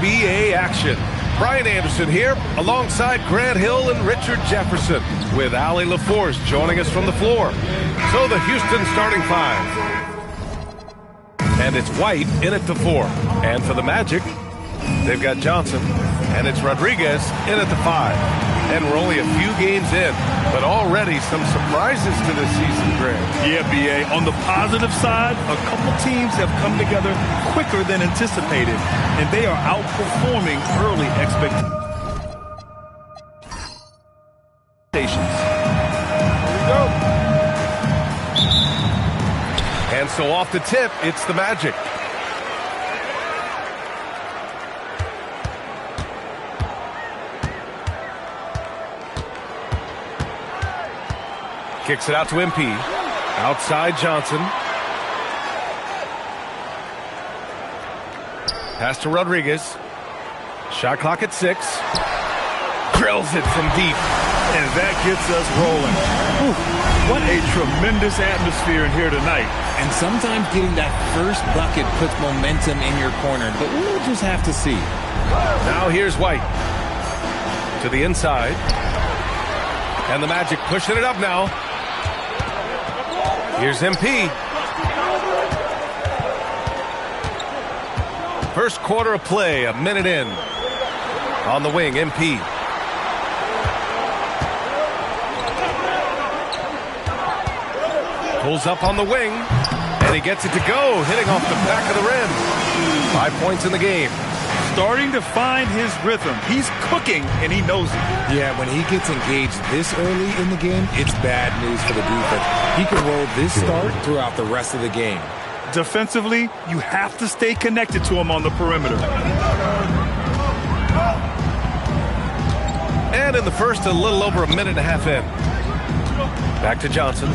NBA action. Brian Anderson here, alongside Grant Hill and Richard Jefferson, with Allie LaForce joining us from the floor. So the Houston starting five. And it's White in at the 4. And for the Magic, they've got Johnson. And it's Rodriguez in at the 5. And we're only a few games in, but already some surprises to this season, Grant. Yeah, B.A. On the positive side, a couple teams have come together quicker than anticipated, and they are outperforming early expectations. Here we go. And so off the tip, it's the Magic. Kicks it out to MP. Outside Johnson. Pass to Rodriguez. Shot clock at 6. Drills it from deep. And that gets us rolling. Whew, what a tremendous atmosphere in here tonight. And sometimes getting that first bucket puts momentum in your corner, but we'll just have to see. Now here's White. To the inside. And the Magic pushing it up now. Here's MP. First quarter of play, a minute in. On the wing, MP. Pulls up on the wing, and he gets it to go, hitting off the back of the rim. 5 points in the game. Starting to find his rhythm. He's cooking, and he knows it. Yeah, when he gets engaged this early in the game, it's bad news for the defense. He can roll this start throughout the rest of the game. Defensively, you have to stay connected to him on the perimeter. And in the first, a little over a minute and a half in. Back to Johnson.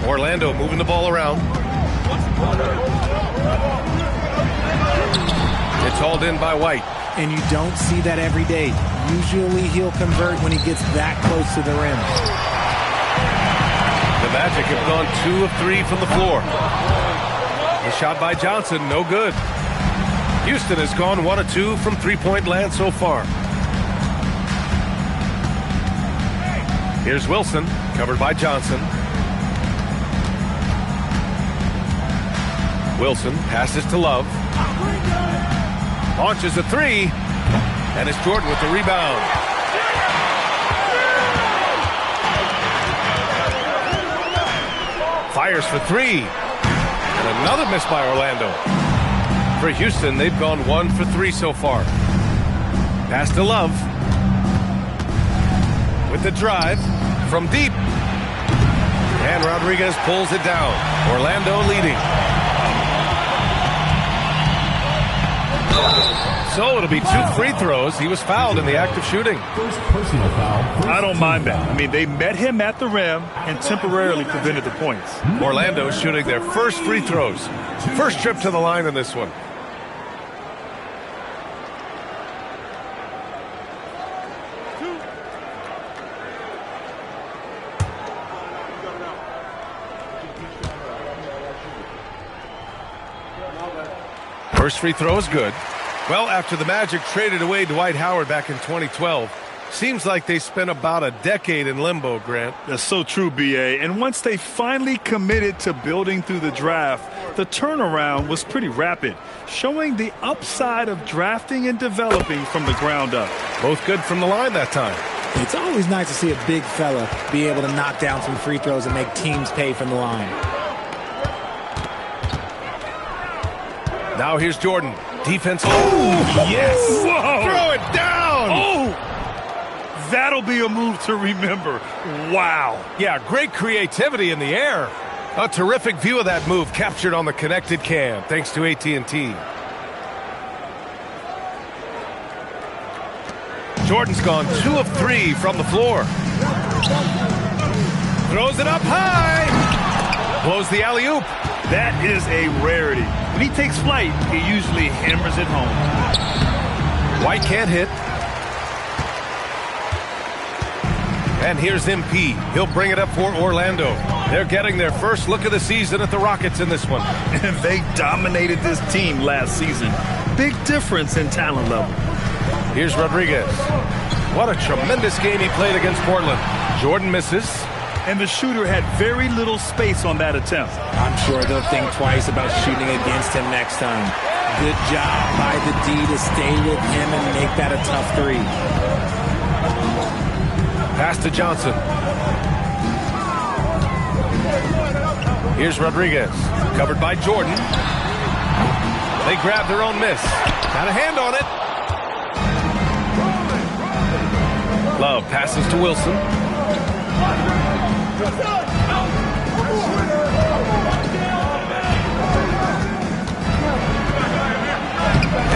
Orlando moving the ball around. It's hauled in by White. And you don't see that every day. Usually he'll convert when he gets that close to the rim. The Magic have gone 2 of 3 from the floor. The shot by Johnson, no good. Houston has gone 1 of 2 from three-point land so far. Here's Wilson, covered by Johnson. Wilson passes to Love. Launches a 3. And it's Jordan with the rebound. Fires for 3. And another miss by Orlando. For Houston, they've gone 1 for 3 so far. Pass to Love. With the drive from deep. And Rodriguez pulls it down. Orlando leading. So it'll be 2 free throws. He was fouled in the act of shooting. I don't mind that. I mean, they met him at the rim and temporarily prevented the points. Orlando shooting their first free throws. First trip to the line in this one. First free throw is good. Well, after the Magic traded away Dwight Howard back in 2012, seems like they spent about a decade in limbo, Grant. That's so true, B.A. And once they finally committed to building through the draft, the turnaround was pretty rapid, showing the upside of drafting and developing from the ground up. Both good from the line that time. It's always nice to see a big fella be able to knock down some free throws and make teams pay from the line. Now here's Jordan. Defense. Oh, yes. Whoa. Throw it down. Oh, that'll be a move to remember. Wow. Yeah, great creativity in the air. A terrific view of that move captured on the connected cam, thanks to AT&T. Jordan's gone 2 of 3 from the floor. Throws it up high. Blows the alley-oop. That is a rarity. When he takes flight, he usually hammers it home. White can't hit. And here's MP. He'll bring it up for Orlando. They're getting their first look of the season at the Rockets in this one. And they dominated this team last season. Big difference in talent level. Here's Rodriguez. What a tremendous game he played against Portland. Jordan misses. And the shooter had very little space on that attempt. I'm sure they'll think twice about shooting against him next time. Good job by the D to stay with him and make that a tough three. Pass to Johnson. Here's Rodriguez. Covered by Jordan. They grab their own miss. Got a hand on it. Love passes to Wilson.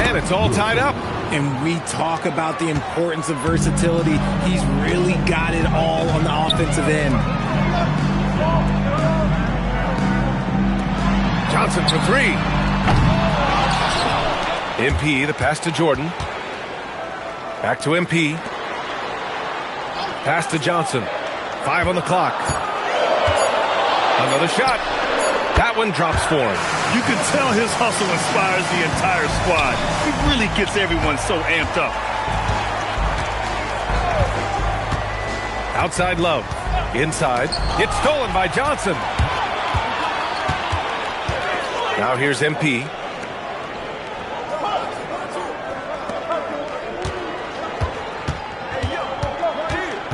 And it's all tied up. And we talk about the importance of versatility. He's really got it all on the offensive end. Johnson for three. MP, the pass to Jordan. Back to MP. Pass to Johnson. 5 on the clock. Another shot. That one drops for him. You can tell his hustle inspires the entire squad. He really gets everyone so amped up. Outside Love. Inside. It's stolen by Johnson. Now here's MP.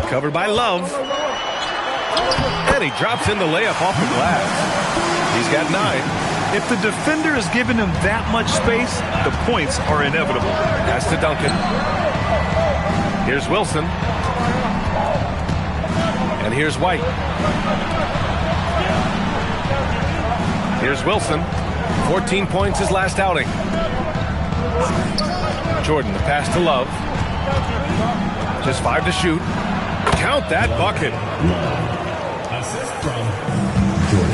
Covered by Love. And he drops in the layup off the glass. He's got 9. If the defender is giving him that much space, the points are inevitable. Pass to Duncan. Here's Wilson. And here's White. Here's Wilson. 14 points his last outing. Jordan, the pass to Love. Just 5 to shoot. Count that bucket.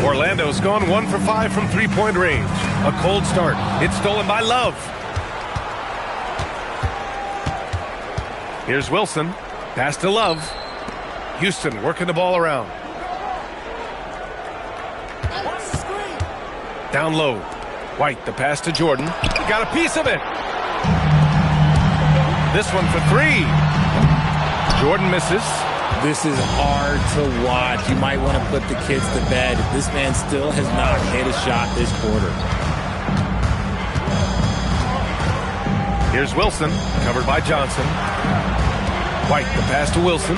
Orlando's gone 1 for 5 from three-point range. A cold start. It's stolen by Love. Here's Wilson. Pass to Love. Houston working the ball around. Down low. White, the pass to Jordan. Got a piece of it. This one for 3. Jordan misses. This is hard to watch. You might want to put the kids to bed. This man still has not hit a shot this quarter. Here's Wilson, covered by Johnson. White, the pass to Wilson.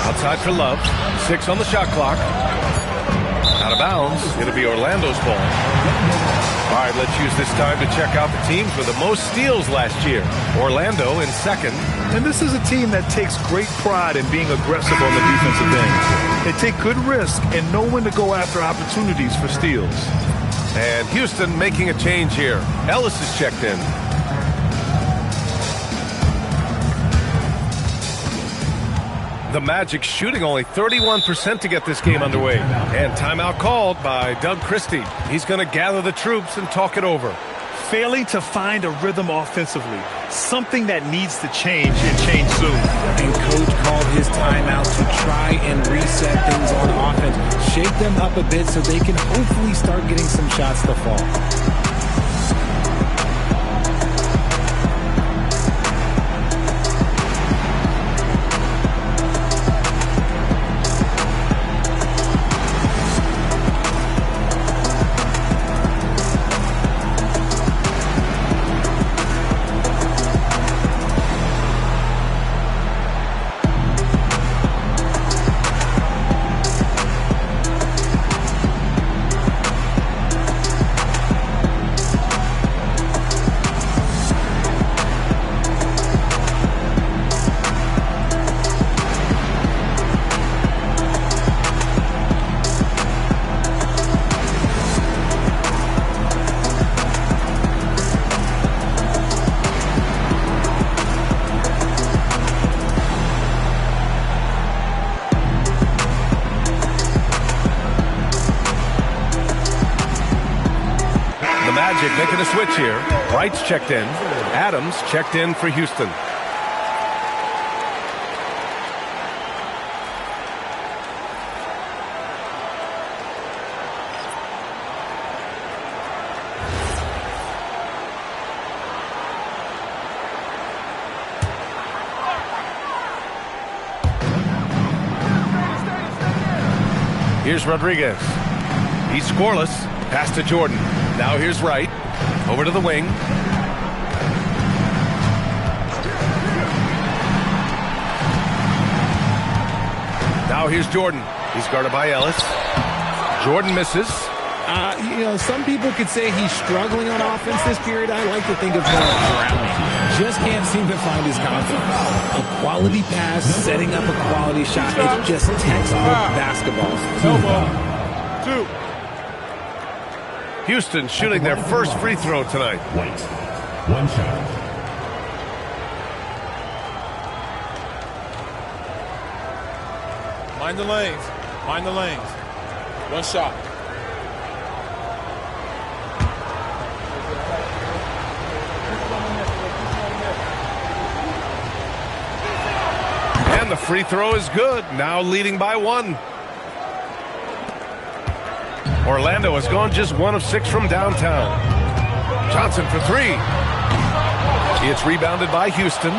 Outside for Love. 6 on the shot clock. Out of bounds. It'll be Orlando's ball. All right, let's use this time to check out the teams with the most steals last year. Orlando in second. And this is a team that takes great pride in being aggressive on the defensive end. They take good risk and know when to go after opportunities for steals. And Houston making a change here. Ellis is checked in. The Magic shooting only 31% to get this game underway. And timeout called by Doug Christie. He's going to gather the troops and talk it over. Failing to find a rhythm offensively. Something that needs to change and change soon. And coach called his timeout to try and reset things on offense. Shake them up a bit so they can hopefully start getting some shots to fall. Making a switch here. Wright's checked in. Adams checked in for Houston. Here's Rodriguez. He's scoreless. Pass to Jordan. Now here's Wright. Over to the wing. Now here's Jordan. He's guarded by Ellis. Jordan misses. Some people could say he's struggling on offense this period. I like to think of more drowning. Just can't seem to find his confidence. A quality pass, setting up a quality shot. It's just textbook basketball. Two. Houston shooting their first free throw tonight. White. One shot. Mind the lanes. Mind the lanes. One shot. And the free throw is good. Now leading by 1. Orlando has gone just 1 of 6 from downtown. Johnson for 3. It's rebounded by Houston.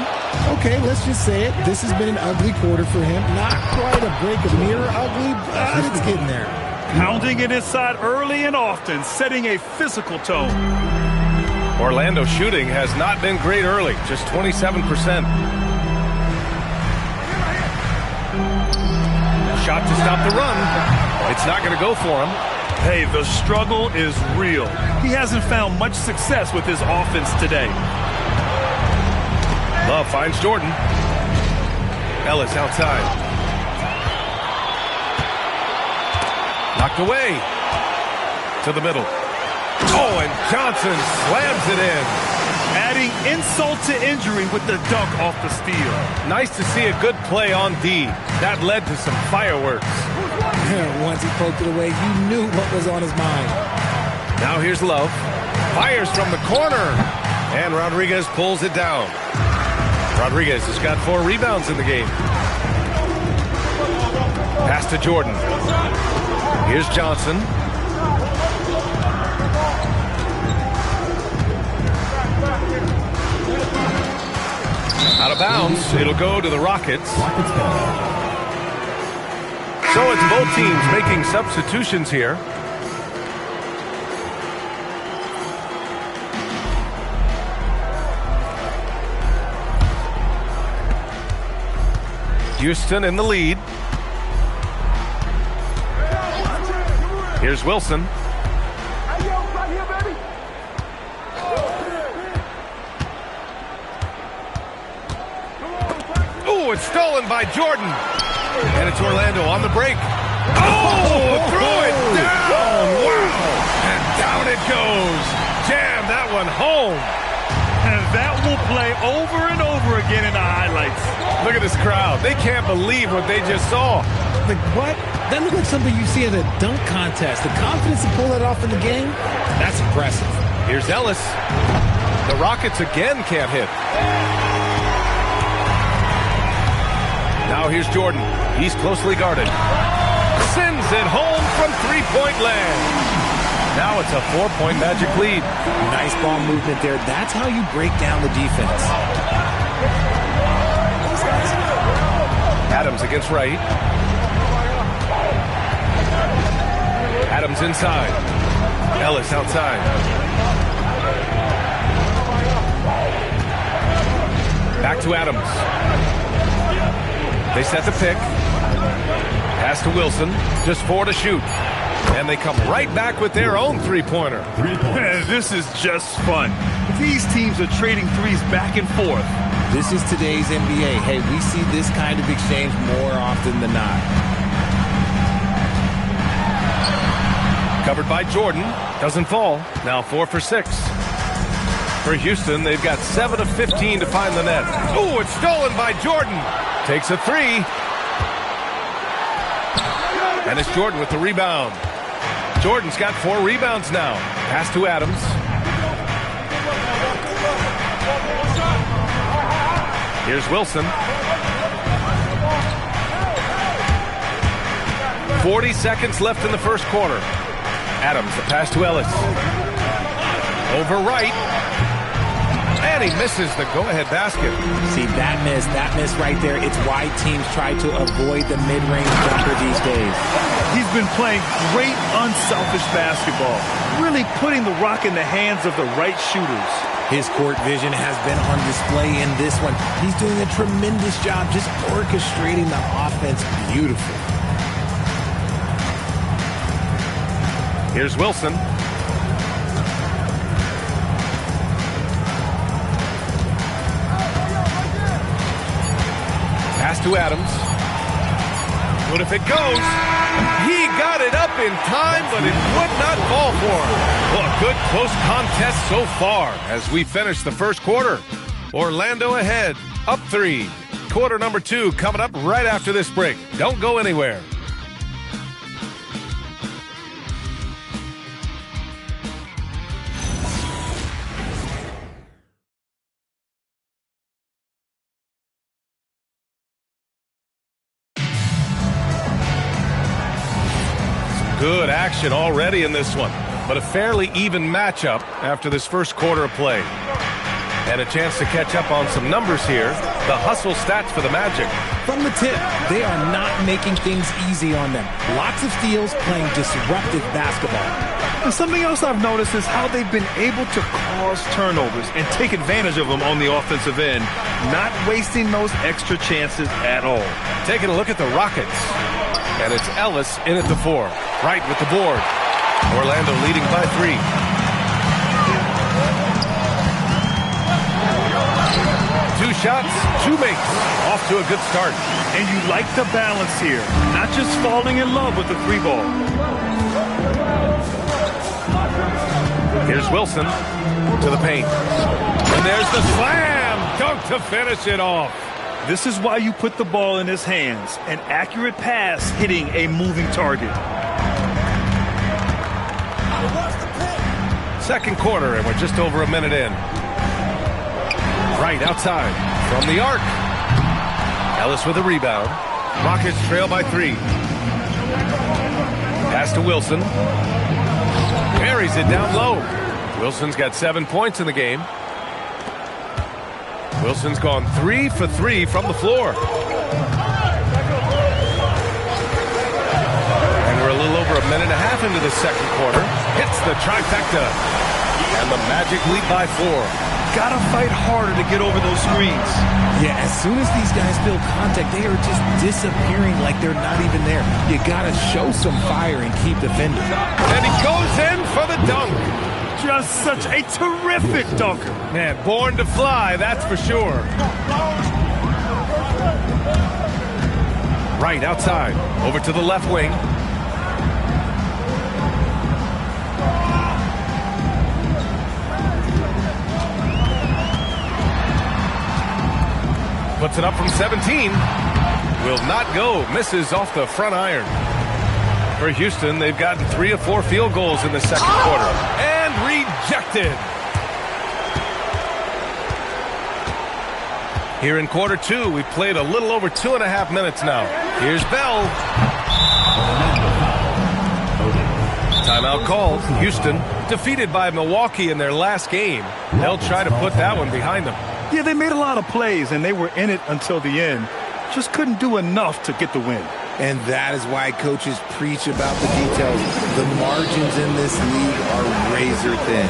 Okay, let's just say it. This has been an ugly quarter for him. Not quite a break of mirror ugly, but it's getting there. Pounding it inside early and often, setting a physical tone. Orlando shooting has not been great early, just 27%. Shot to stop the run. It's not going to go for him. Hey, the struggle is real. He hasn't found much success with his offense today. Love finds Jordan. Ellis outside. Knocked away. To the middle. Oh, and Johnson slams it in. Adding insult to injury with the dunk off the steal. Nice to see a good play on D. That led to some fireworks. Once he poked it away, you knew what was on his mind. Now here's Love. Fires from the corner. And Rodriguez pulls it down. Rodriguez has got 4 rebounds in the game. Pass to Jordan. Here's Johnson. Out of bounds. It'll go to the Rockets. So it's both teams making substitutions here. Houston in the lead. Here's Wilson. Oh, it's stolen by Jordan. And it's Orlando on the break. Oh, threw it down. Wow. And down it goes. Jam that one home. And that will play over and over again in the highlights. Look at this crowd. They can't believe what they just saw. Like, what? That looked like something you see at a dunk contest. The confidence to pull that off in the game, that's impressive. Here's Ellis. The Rockets again can't hit. Now here's Jordan. He's closely guarded. Sends it home from three-point land. Now it's a 4-point Magic lead. Nice ball movement there. That's how you break down the defense. Adams against Wright. Adams inside. Ellis outside. Back to Adams. They set the pick. Pass to Wilson. Just 4 to shoot. And they come right back with their own three-pointer. Man, this is just fun. These teams are trading threes back and forth. This is today's NBA. Hey, we see this kind of exchange more often than not. Covered by Jordan. Doesn't fall. Now 4 for 6. For Houston, they've got 7 of 15 to find the net. Ooh, it's stolen by Jordan. Takes a 3. And it's Jordan with the rebound. Jordan's got 4 rebounds now. Pass to Adams. Here's Wilson. 40 seconds left in the first quarter. Adams, the pass to Ellis. Over right. And he misses the go-ahead basket. See, that miss right there, it's why teams try to avoid the mid-range jumper these days. He's been playing great unselfish basketball, really putting the rock in the hands of the right shooters. His court vision has been on display in this one. He's doing a tremendous job just orchestrating the offense beautifully. Here's Wilson. Pass to Adams. What if it goes? He got it up in time, but it would not fall for him. Well, a good close contest so far as we finish the first quarter. Orlando ahead, up 3. Quarter number 2 coming up right after this break. Don't go anywhere. Good action already in this one, but a fairly even matchup after this first quarter of play. And a chance to catch up on some numbers here. The hustle stats for the Magic. From the tip, they are not making things easy on them. Lots of steals, playing disruptive basketball. And something else I've noticed is how they've been able to cause turnovers and take advantage of them on the offensive end, not wasting those extra chances at all. Taking a look at the Rockets. And it's Ellis in at the 4. Right with the board. Orlando leading by 3. Two shots, 2 makes. Off to a good start. And you like the balance here. Not just falling in love with the 3 ball. Here's Wilson to the paint. And there's the slam dunk to finish it off. This is why you put the ball in his hands. An accurate pass hitting a moving target. Second quarter, and we're just over a minute in. Right outside from the arc. Ellis with a rebound. Rockets trail by 3. Pass to Wilson. Buries it down low. Wilson's got 7 points in the game. Wilson's gone 3 for 3 from the floor. And we're a little over a minute and a half into the second quarter. Hits the trifecta. And the Magic lead by 4. Gotta fight harder to get over those screens. Yeah, as soon as these guys feel contact, they are just disappearing like they're not even there. You gotta show some fire and keep defending. And he goes in for the dunk. Just such a terrific dunker. Man, born to fly, that's for sure. Right outside, over to the left wing. Puts it up from 17. Will not go. Misses off the front iron. For Houston, they've gotten 3 of 4 field goals in the second quarter. And rejected. Here in quarter 2, we've played a little over 2.5 minutes now. Here's Bell. Timeout called. Houston defeated by Milwaukee in their last game. They'll try to put that one behind them. Yeah, they made a lot of plays, and they were in it until the end. Just couldn't do enough to get the win. And that is why coaches preach about the details. The margins in this league are razor thin.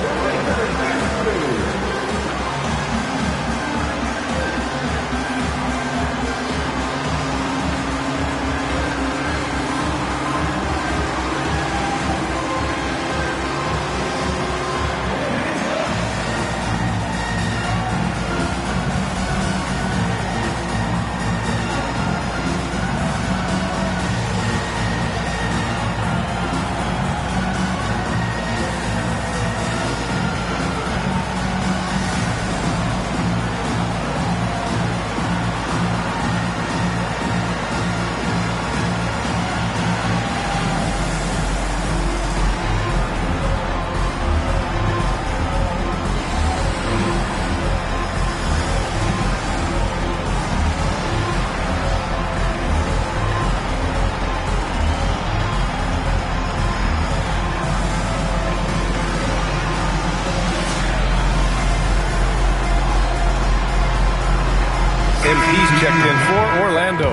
checked in for Orlando.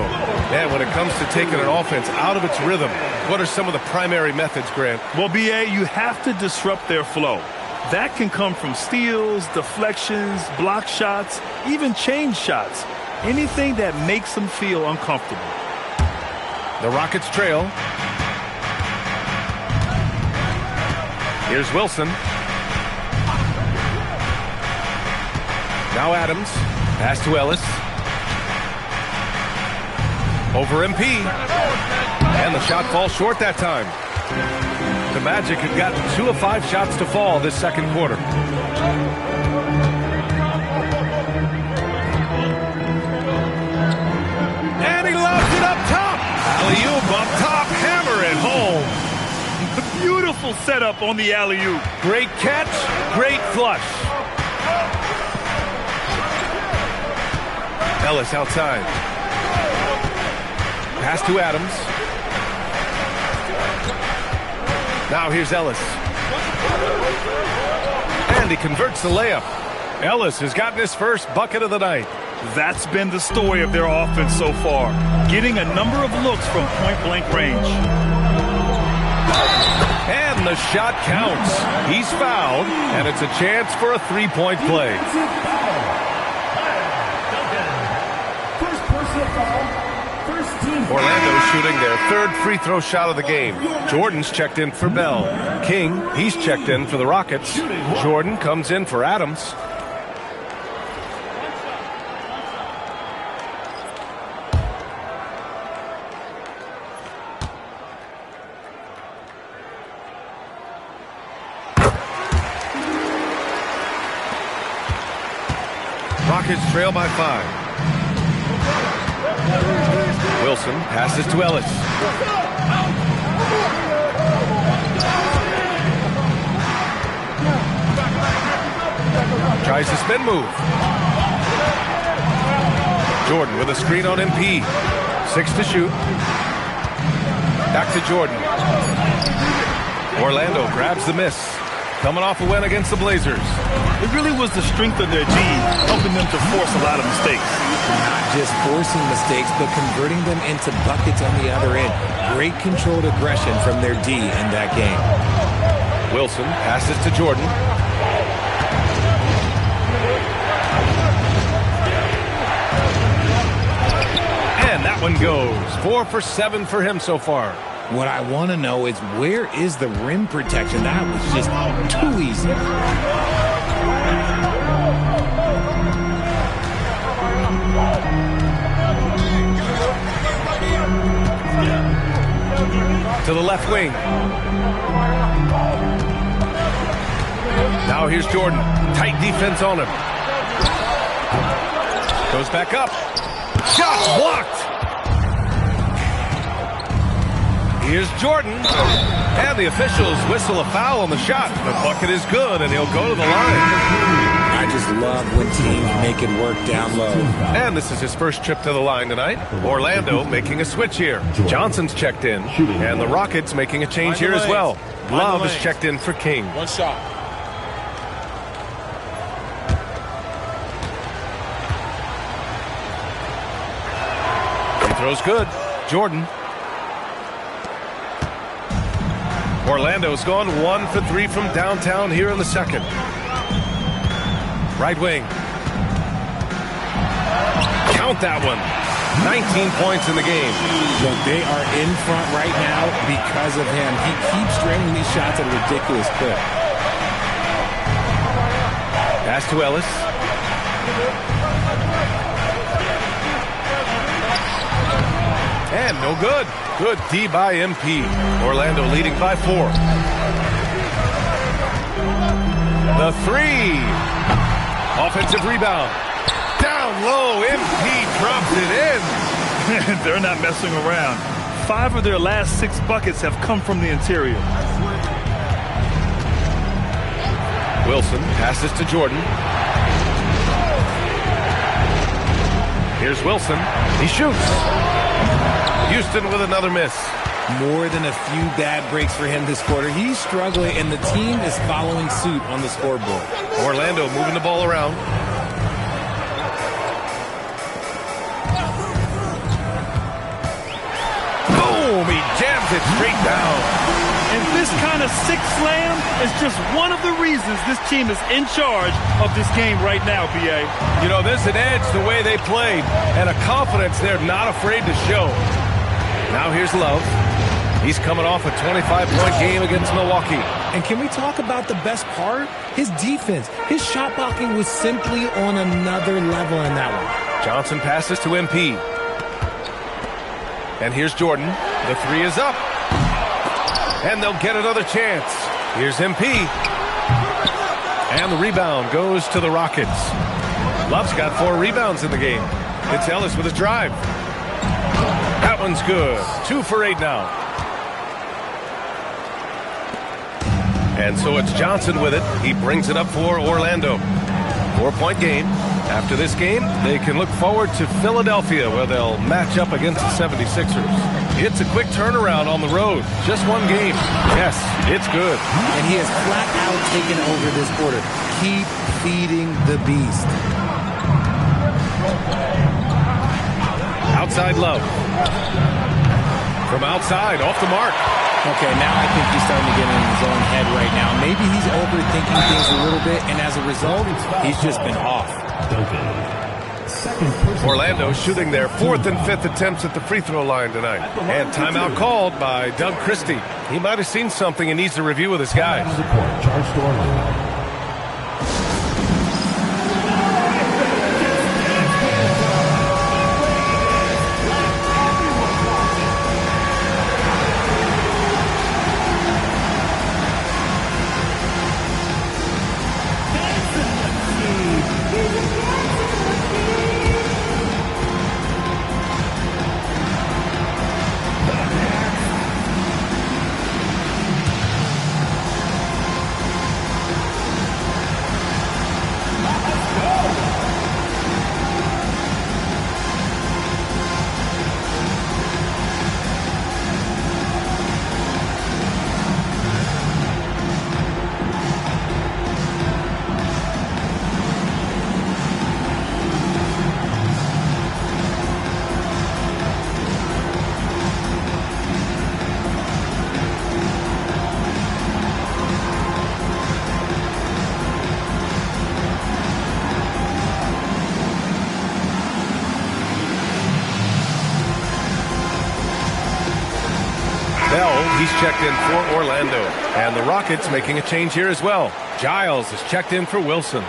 And when it comes to taking an offense out of its rhythm, what are some of the primary methods, Grant? Well, B.A., you have to disrupt their flow. That can come from steals, deflections, block shots, even change shots. Anything that makes them feel uncomfortable. The Rockets trail. Here's Wilson. Now Adams. Pass to Ellis. Over MP. And the shot falls short that time. The Magic had gotten 2 of 5 shots to fall this second quarter. And he lobs it up top. Alley-oop up top. Hammer it home. Beautiful setup on the alley-oop. Great catch. Great flush. Ellis outside. Pass to Adams. Now here's Ellis. And he converts the layup. Ellis has gotten his first bucket of the night. That's been the story of their offense so far, getting a number of looks from point-blank range. And the shot counts. He's fouled, and it's a chance for a three-point play. Orlando shooting their third free throw shot of the game. Jordan's checked in for Bell. King, he's checked in for the Rockets. Jordan comes in for Adams. Rockets trail by 5. Wilson passes to Ellis. Tries the spin move. Jordan with a screen on MP. 6 to shoot. Back to Jordan. Orlando grabs the miss. Coming off a win against the Blazers. It really was the strength of their D helping them to force a lot of mistakes. Not just forcing mistakes, but converting them into buckets on the other end. Great controlled aggression from their D in that game. Wilson passes to Jordan. And that one goes. 4 for 7 for him so far. What I want to know is, where is the rim protection? That was just too easy. To the left wing. Now here's Jordan. Tight defense on him. Goes back up. Shot blocked. Here's Jordan. And the officials whistle a foul on the shot. The bucket is good, and he'll go to the line. I just love when teams make it work down low. And this is his first trip to the line tonight. Orlando making a switch here. Johnson's checked in. And the Rockets making a change here as well. Love is checked in for King. 1 shot. Free throw's good. Jordan. Orlando's gone 1 for 3 from downtown here in the second. Right wing. Count that one. 19 points in the game. Look, they are in front right now because of him. He keeps draining these shots at a ridiculous clip. Pass to Ellis. And no good. Good D by MP. Orlando leading by 4. The 3. Offensive rebound. Down low. MP drops it in. They're not messing around. 5 of their last 6 buckets have come from the interior. Wilson passes to Jordan. Here's Wilson. He shoots. Houston with another miss. More than a few bad breaks for him this quarter. He's struggling, and the team is following suit on the scoreboard. Orlando moving the ball around. slams it straight down. And this kind of sick slam is just one of the reasons this team is in charge of this game right now, B.A. You know, there's an edge the way they played and a confidence they're not afraid to show. Now here's Love. He's coming off a 25-point game against Milwaukee. And can we talk about the best part? His defense. His shot blocking was simply on another level in that one. Johnson passes to MP. And here's Jordan. The three is up. And they'll get another chance. Here's MP. And the rebound goes to the Rockets. Love's got 4 rebounds in the game. It's Ellis with a drive. That one's good. 2 for 8 now. And so it's Johnson with it. He brings it up for Orlando. 4-point game. After this game, they can look forward to Philadelphia, where they'll match up against the 76ers. It's a quick turnaround on the road. Just one game. Yes, it's good. And he has flat out taken over this quarter. Keep feeding the beast. Outside Love. From outside, off the mark. Okay, now I think he's starting to get in his own head right now. Maybe he's overthinking things a little bit, and as a result, he's just been off. Orlando shooting their 4th and 5th attempts at the free throw line tonight. And timeout called by Doug Christie. He might have seen something and needs to review with his guys. Charge to Orlando. He's checked in for Orlando. And the Rockets making a change here as well. Giles is checked in for Wilson.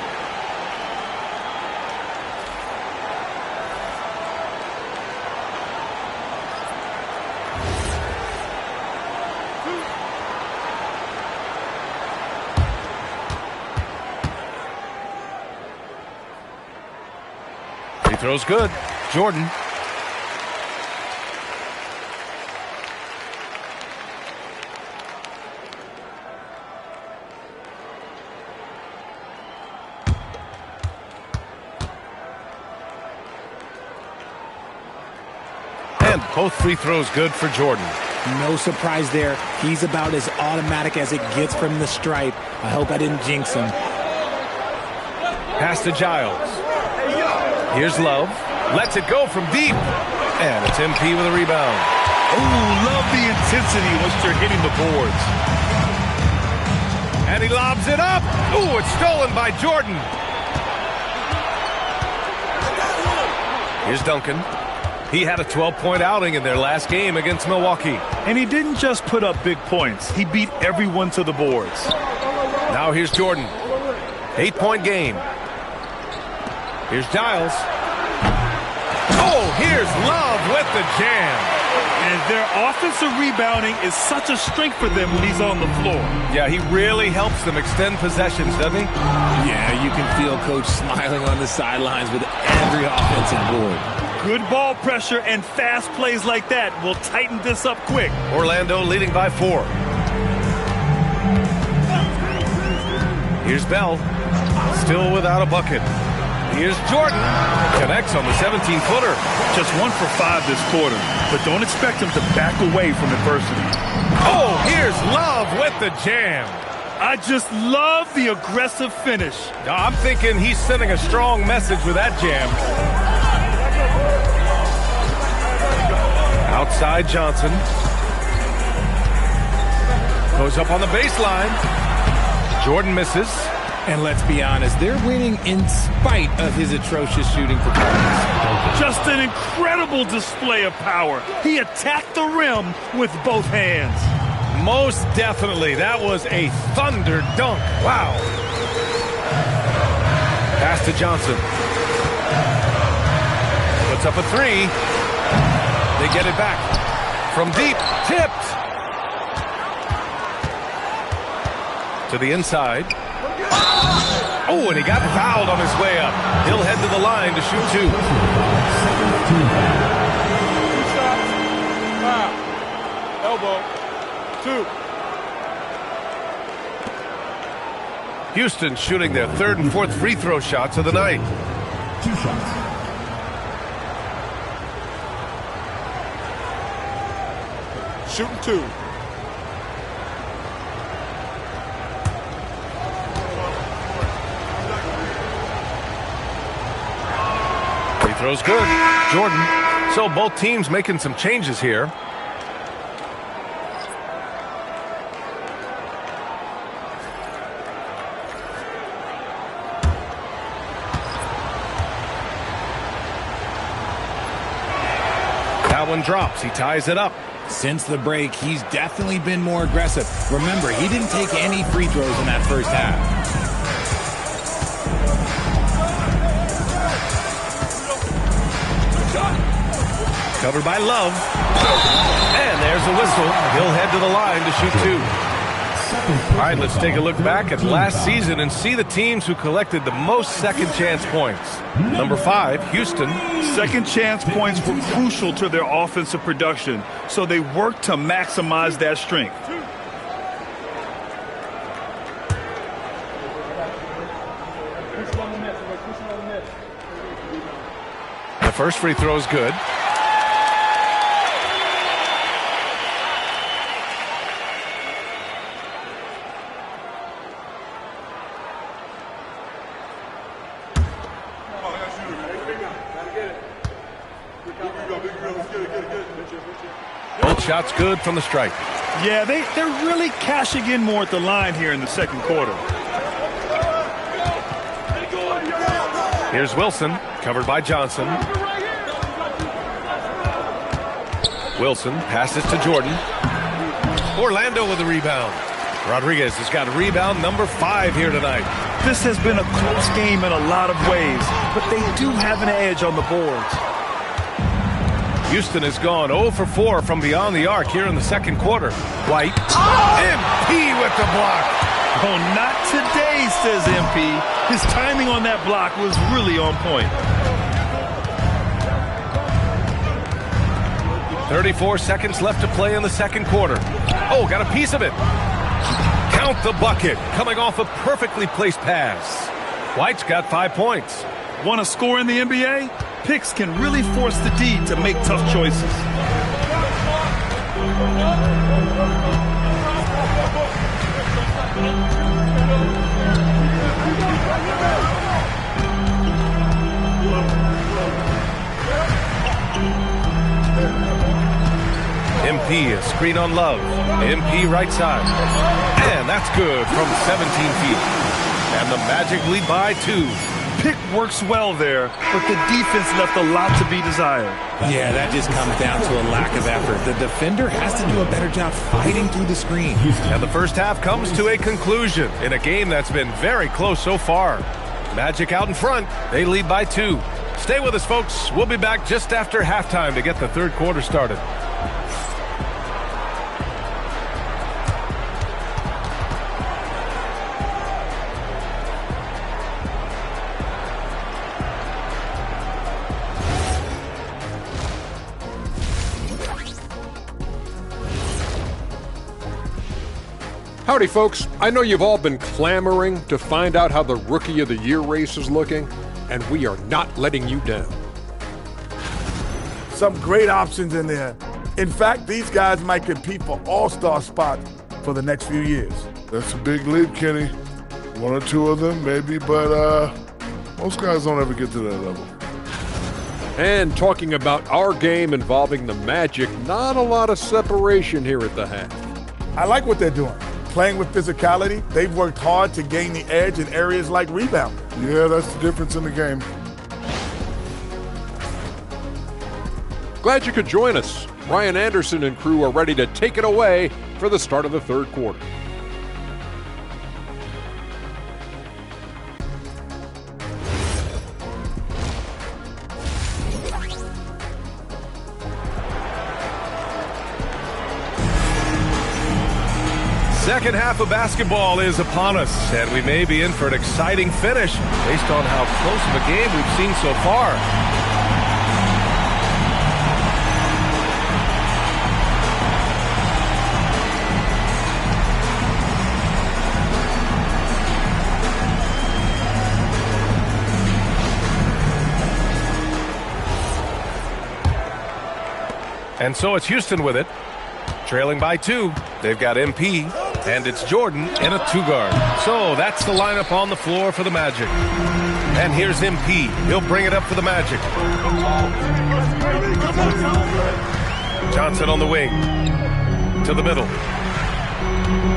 Free throw's good. Jordan. Both free throws good for Jordan. No surprise there. He's about as automatic as it gets from the stripe. I hope I didn't jinx him. Pass to Giles. Here's Love. Lets it go from deep. And it's MP with a rebound. Oh, love the intensity once you're hitting the boards. And he lobs it up. Ooh, it's stolen by Jordan. Here's Duncan. He had a 12-point outing in their last game against Milwaukee. And he didn't just put up big points. He beat everyone to the boards. Now here's Jordan. 8-point game. Here's Giles. Oh, here's Love with the jam. And their offensive rebounding is such a strength for them when he's on the floor. Yeah, he really helps them extend possessions, doesn't he? Yeah, you can feel Coach smiling on the sidelines with every offensive board. Good ball pressure and fast plays like that will tighten this up quick. Orlando leading by 4. Here's Bell. Still without a bucket. Here's Jordan. Connects on the 17-footer. Just 1 for 5 this quarter, but don't expect him to back away from adversity. Oh, here's Love with the jam. I just love the aggressive finish. I'm thinking he's sending a strong message with that jam. Outside Johnson. Goes up on the baseline. Jordan misses. And let's be honest, they're winning in spite of his atrocious shooting performance. Just an incredible display of power. He attacked the rim with both hands. Most definitely. That was a thunder dunk. Wow. Pass to Johnson. Puts up a three. They get it back. From deep. Tipped. To the inside. Oh, and he got fouled on his way up. He'll head to the line to shoot two. 2 shots. Foul. Elbow. 2. Houston shooting their third and fourth free throw shots of the night. 2 shots. Shooting 2. Free throw's good. Jordan. So both teams making some changes here. That one drops. He ties it up. Since the break, he's definitely been more aggressive. Remember, he didn't take any free throws in that first half. Covered by Love. And there's a whistle. He'll head to the line to shoot two. All right, let's take a look back at last season and see the teams who collected the most second chance points. Number 5, Houston. Second chance points were crucial to their offensive production, so they worked to maximize that strength. The first free throw is good. Both shots good from the stripe. Yeah, they're really cashing in more at the line here in the second quarter. Here's Wilson, covered by Johnson. Wilson passes to Jordan. Orlando with the rebound. Rodriguez has got rebound number 5 here tonight. This has been a close game in a lot of ways, but they do have an edge on the boards. Houston has gone 0 for 4 from beyond the arc here in the second quarter. White. MP with the block. Oh, not today, says MP. His timing on that block was really on point. 34 seconds left to play in the second quarter. Oh, got a piece of it. Count the bucket. Coming off a perfectly placed pass. White's got 5 points. Want to score in the NBA? Picks can really force the D to make tough choices. MP, a screen on Love. MP right side. And that's good from 17 feet. And the Magic lead by 2. Pick works well there, but the defense left a lot to be desired. Yeah, that just comes down to a lack of effort. The defender has to do a better job fighting through the screen. And the first half comes to a conclusion in a game that's been very close so far. Magic out in front. They lead by 2. Stay with us, folks. We'll be back just after halftime to get the third quarter started. Howdy, folks. I know you've all been clamoring to find out how the Rookie of the Year race is looking, and we are not letting you down. Some great options in there. In fact, these guys might compete for all-star spots for the next few years. That's a big leap, Kenny. 1 or 2 of them, maybe, but most guys don't ever get to that level. And talking about our game involving the Magic, not a lot of separation here at the half. I like what they're doing. playing with physicality. They've worked hard to gain the edge in areas like rebound. Yeah, that's the difference in the game. Glad you could join us. Ryan Anderson and crew are ready to take it away for the start of the third quarter. Second half of basketball is upon us, and we may be in for an exciting finish based on how close of a game we've seen so far. And so it's Houston with it, trailing by 2. They've got MP, and it's Jordan in a 2-guard. So that's the lineup on the floor for the Magic. And here's MP. He'll bring it up for the Magic. Johnson on the wing. To the middle.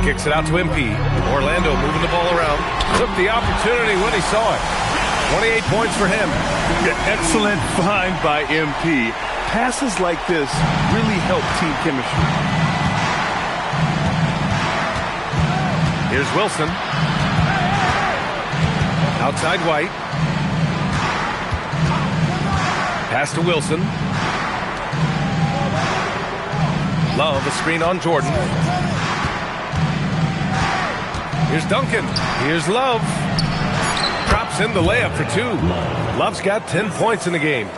Kicks it out to MP. Orlando moving the ball around. Took the opportunity when he saw it. 28 points for him. Excellent find by MP. Passes like this really help team chemistry. Here's Wilson. Outside White. Pass to Wilson. Love, a screen on Jordan. Here's Duncan. Here's Love. Drops in the layup for 2. Love's got 10 points in the game.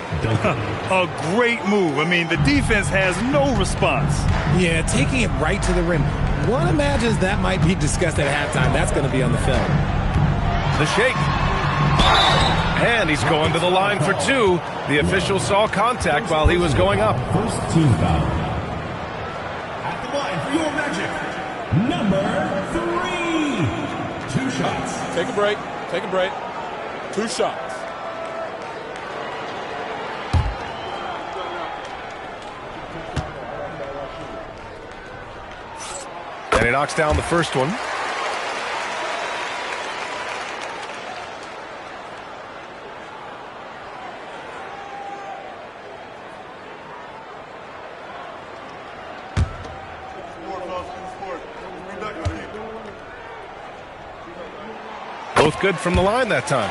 A great move. I mean, the defense has no response. Yeah, taking it right to the rim. One imagines that might be discussed at halftime. That's going to be on the film. The shake. And he's going to the line for 2. The official saw contact while he was going up. First team foul. At the line for your Magic, number 3. 2 shots. Take a break. Take a break. 2 shots. And he knocks down the first one. Both good from the line that time.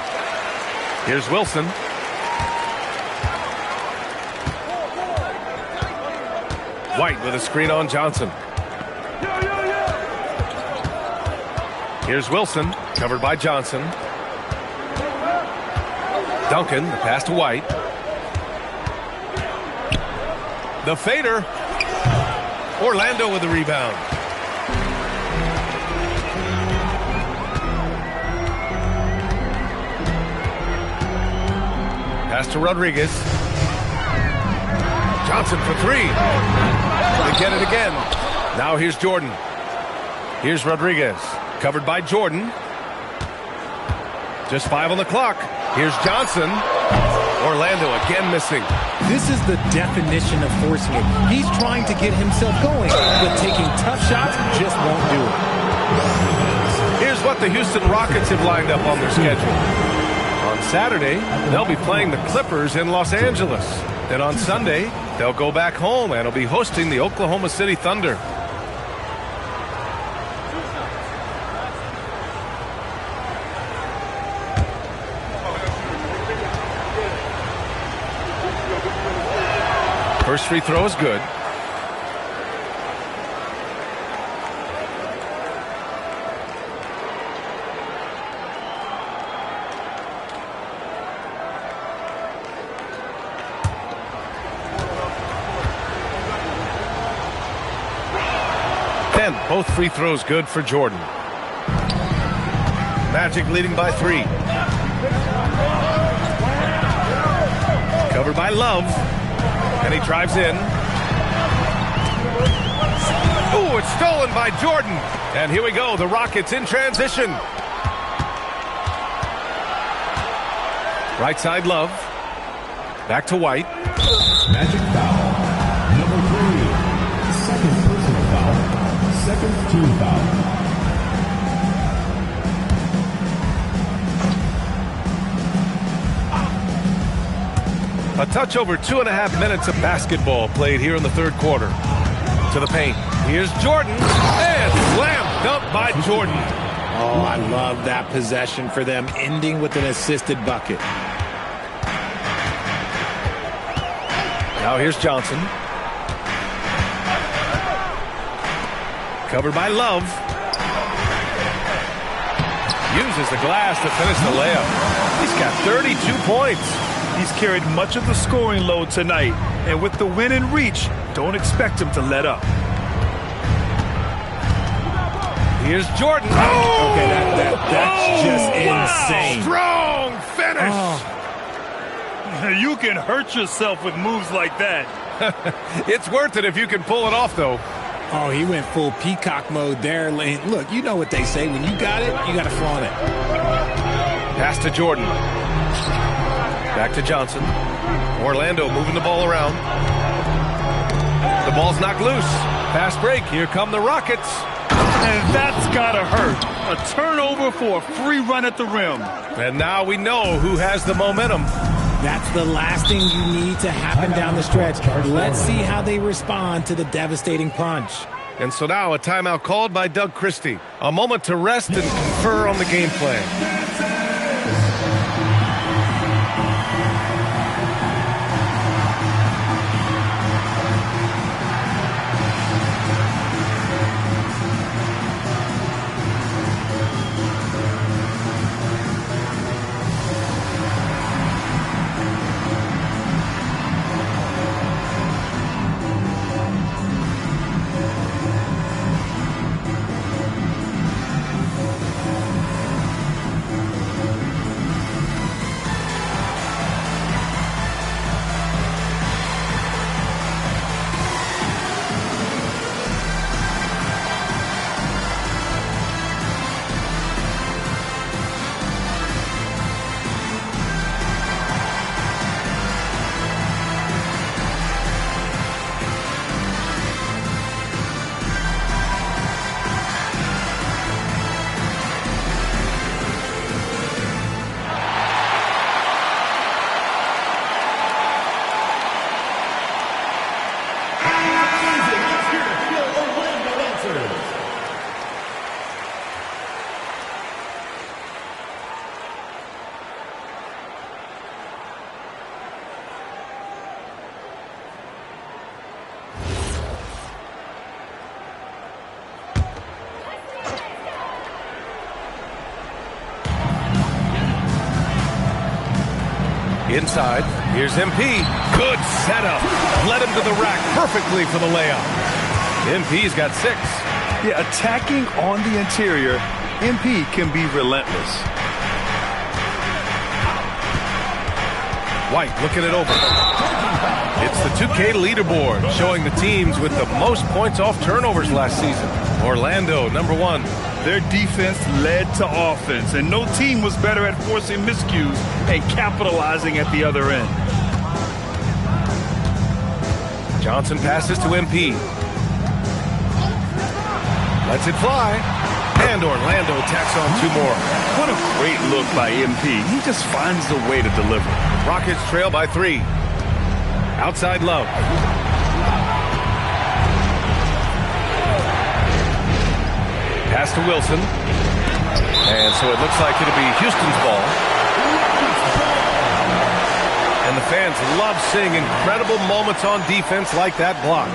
Here's Wilson. White with a screen on Johnson. Here's Wilson, covered by Johnson. Duncan, the pass to White. The fader. Orlando with the rebound. Pass to Rodriguez. Johnson for 3. They get it again. Now here's Jordan. Here's Rodriguez. Covered by Jordan. Just 5 on the clock. Here's Johnson. Orlando again missing. This is the definition of forcing it. He's trying to get himself going, but taking tough shots just won't do it. Here's what the Houston Rockets have lined up on their schedule. On Saturday, they'll be playing the Clippers in Los Angeles. Then on Sunday, they'll go back home and will be hosting the Oklahoma City Thunder. First free throw is good. Both free throws good for Jordan. Magic leading by 3. Covered by Love. And he drives in. Ooh, it's stolen by Jordan. And here we go, the Rockets in transition. Right side Love. Back to White. Magic foul. Number 3. Second personal foul. Second team foul. A touch over 2.5 minutes of basketball played here in the third quarter. To the paint. Here's Jordan. And slam dunk by Jordan. Oh, I love that possession for them, ending with an assisted bucket. Now here's Johnson. Covered by Love. Uses the glass to finish the layup. He's got 32 points. He's carried much of the scoring load tonight. And with the win in reach, don't expect him to let up. Here's Jordan. Oh! Okay, that's just insane. Strong finish. Oh. You can hurt yourself with moves like that. It's worth it if you can pull it off, though. Oh, he went full peacock mode there. Look, you know what they say. When you got it, you got to flaunt it. Pass to Jordan. Back to Johnson. Orlando moving the ball around. The ball's knocked loose. Fast break. Here come the Rockets. And that's got to hurt. A turnover for a free run at the rim. And now we know who has the momentum. That's the last thing you need to happen down the stretch. Let's see how they respond to the devastating punch. And so now a timeout called by Doug Christie. A moment to rest and confer on the game plan. Inside, here's MP. Good setup. Led him to the rack perfectly for the layup. MP's got 6. Yeah, attacking on the interior, MP can be relentless. White looking it over. It's the 2K leaderboard showing the teams with the most points off turnovers last season. Orlando, number 1. Their defense led to offense, and no team was better at forcing miscues and capitalizing at the other end. Johnson passes to MP. Lets it fly. And Orlando tacks on 2 more. What a great look by MP. He just finds a way to deliver. Rockets trail by 3. Outside Love. Pass to Wilson. And so it looks like it'll be Houston's ball. And the fans love seeing incredible moments on defense like that block.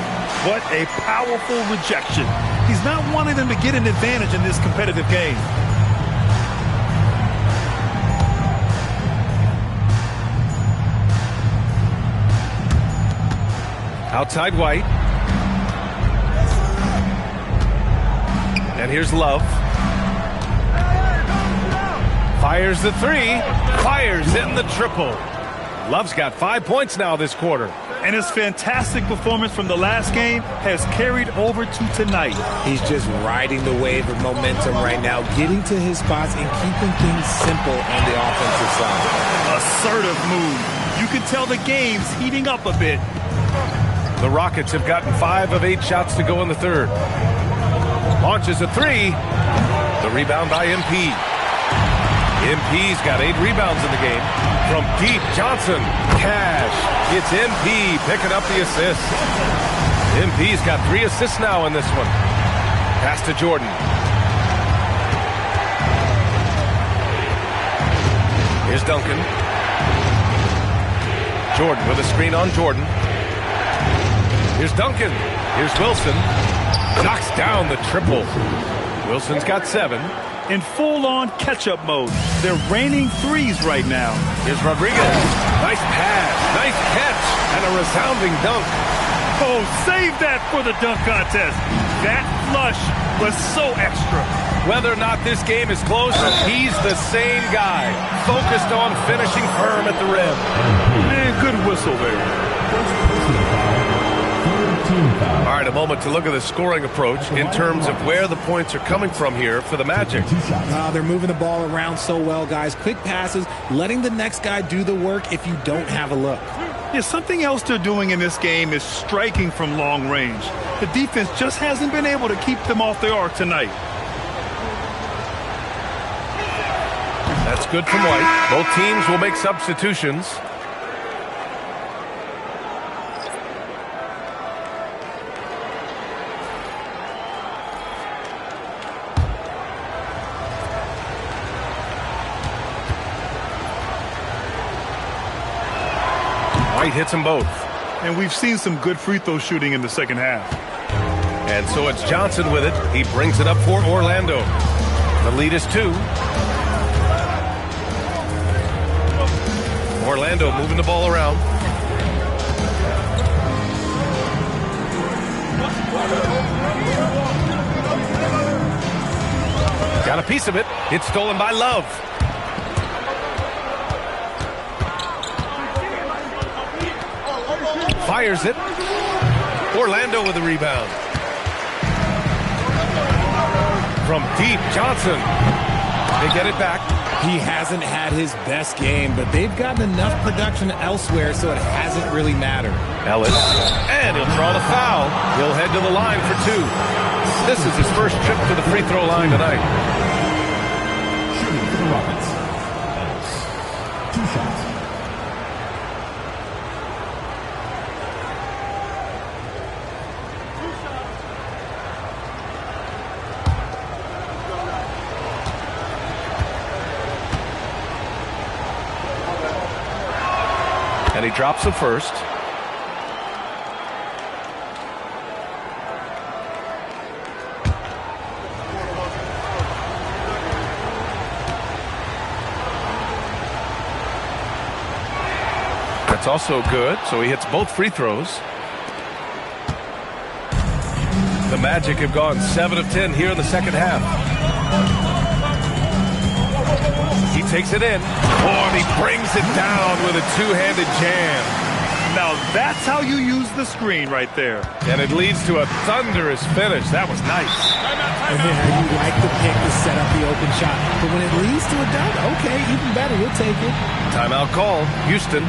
What a powerful rejection. He's not wanting them to get an advantage in this competitive game. Outside White. And here's Love. Fires the 3. Fires in the triple. Love's got 5 points now this quarter. And his fantastic performance from the last game has carried over to tonight. He's just riding the wave of momentum right now, getting to his spots and keeping things simple on the offensive side. Assertive move. You can tell the game's heating up a bit. The Rockets have gotten 5 of 8 shots to go in the third. Launches a 3. The rebound by MP. MP's got 8 rebounds in the game. From deep, Johnson. Cash. It's MP picking up the assist. MP's got 3 assists now in this one. Pass to Jordan. Here's Duncan. Jordan with a screen on Jordan. Here's Duncan. Here's Wilson. Knocks down the triple. Wilson's got 7. In full-on catch-up mode. They're raining threes right now. Here's Rodriguez. Nice pass. Nice catch. And a resounding dunk. Oh, save that for the dunk contest. That flush was so extra. Whether or not this game is close, he's the same guy. Focused on finishing firm at the rim. Man, good whistle there. All right, a moment to look at the scoring approach in terms of where the points are coming from here for the Magic. They're moving the ball around so well, guys. Quick passes, letting the next guy do the work if you don't have a look. Yeah, something else they're doing in this game is striking from long range. The defense just hasn't been able to keep them off their arc tonight. That's good from White. Both teams will make substitutions. White hits them both. And we've seen some good free throw shooting in the second half. And so it's Johnson with it. He brings it up for Orlando. The lead is 2. Orlando moving the ball around. Got a piece of it. It's stolen by Love. Fires it. Orlando with the rebound. From deep, Johnson. They get it back. He hasn't had his best game, but they've gotten enough production elsewhere, so it hasn't really mattered. Ellis. And he'll draw the foul. He'll head to the line for 2. This is his first trip to the free throw line tonight. Shooting for the Rockets. Ellis. 2 shots. And he drops the first. That's also good, so he hits both free throws. The Magic have gone 7 of 10 here in the second half. He takes it in. Oh, and he brings it down with a two-handed jam. Now that's how you use the screen right there. And it leads to a thunderous finish. That was nice. And then you like the pick to set up the open shot. But when it leads to a dunk, okay, even better, we'll take it. Timeout call, Houston.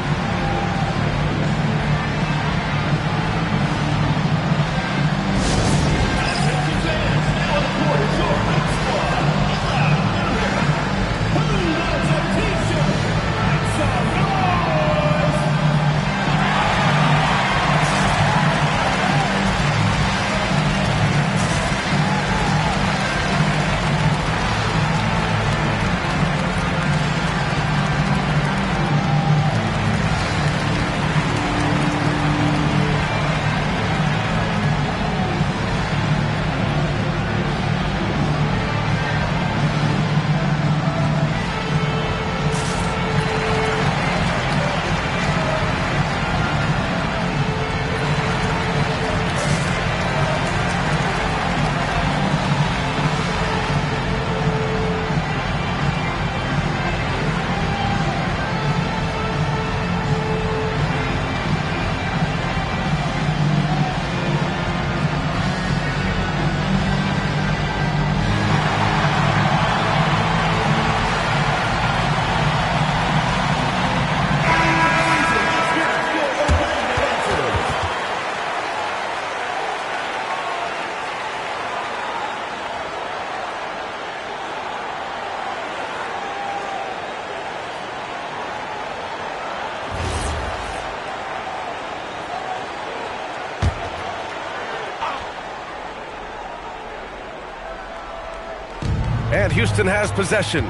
Houston has possession.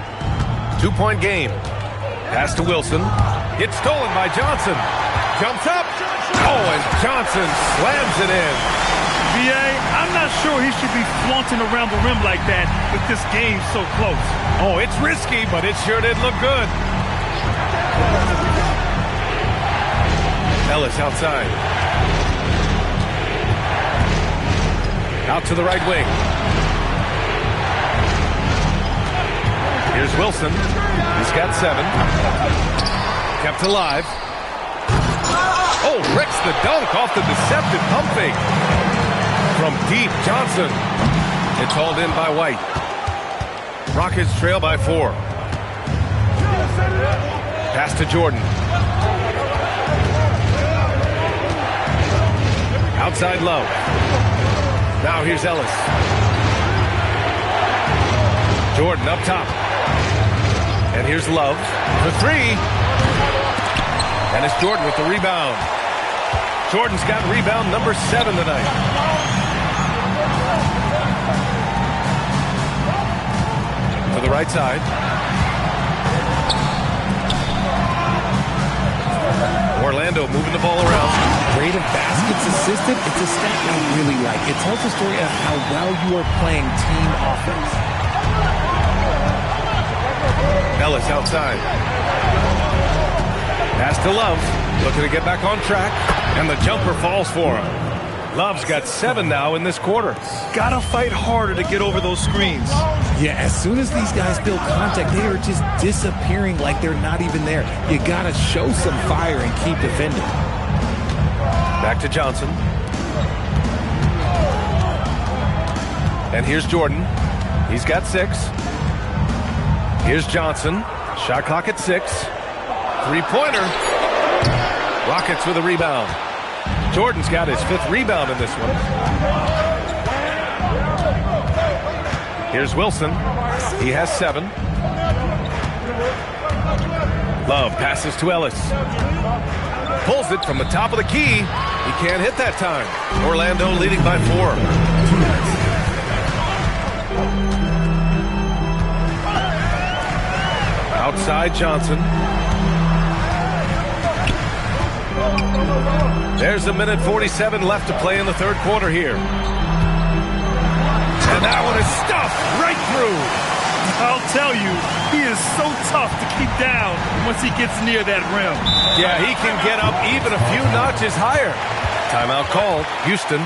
2-point game. Pass to Wilson. It's stolen by Johnson. Jumps up. Oh, and Johnson slams it in. B.A., I'm not sure he should be flaunting around the rim like that with this game so close. Oh, it's risky, but it sure did look good. Ellis outside. Out to the right wing. Here's Wilson. He's got 7. Kept alive. Oh, Ricks the dunk off the deceptive pump fake. From deep, Johnson. It's hauled in by White. Rockets trail by 4. Pass to Jordan. Outside Love. Now here's Ellis. Jordan up top. And here's Love for 3. And it's Jordan with the rebound. Jordan's got rebound number 7 tonight. To the right side. Orlando moving the ball around. Rate of baskets assisted, it's a stat I really like. It tells the story of how well you are playing team offense. Ellis outside. Pass to Love. Looking to get back on track. And the jumper falls for him. Love's got 7 now in this quarter. Gotta fight harder to get over those screens. Yeah, as soon as these guys feel contact, they are just disappearing like they're not even there. You gotta show some fire and keep defending. Back to Johnson. And here's Jordan. He's got 6. Here's Johnson. Shot clock at 6. 3-pointer. Rockets with a rebound. Jordan's got his 5th rebound in this one. Here's Wilson. He has 7. Love passes to Ellis. Pulls it from the top of the key. He can't hit that time. Orlando leading by 4. Outside Johnson. There's a minute 47 left to play in the third quarter here. And that one is stuffed right through. I'll tell you, he is so tough to keep down once he gets near that rim. Yeah, he can get up even a few notches higher. Timeout called. Houston.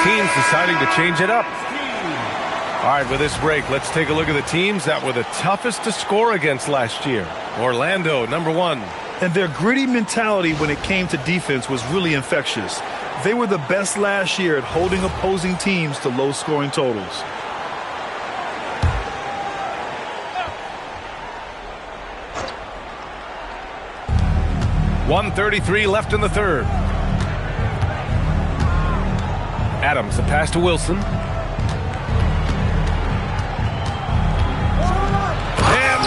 Teams deciding to change it up. All right, with this break, let's take a look at the teams that were the toughest to score against last year. Orlando, number 1. And their gritty mentality when it came to defense was really infectious. They were the best last year at holding opposing teams to low-scoring totals. .133 left in the third. Adams, a pass to Wilson. And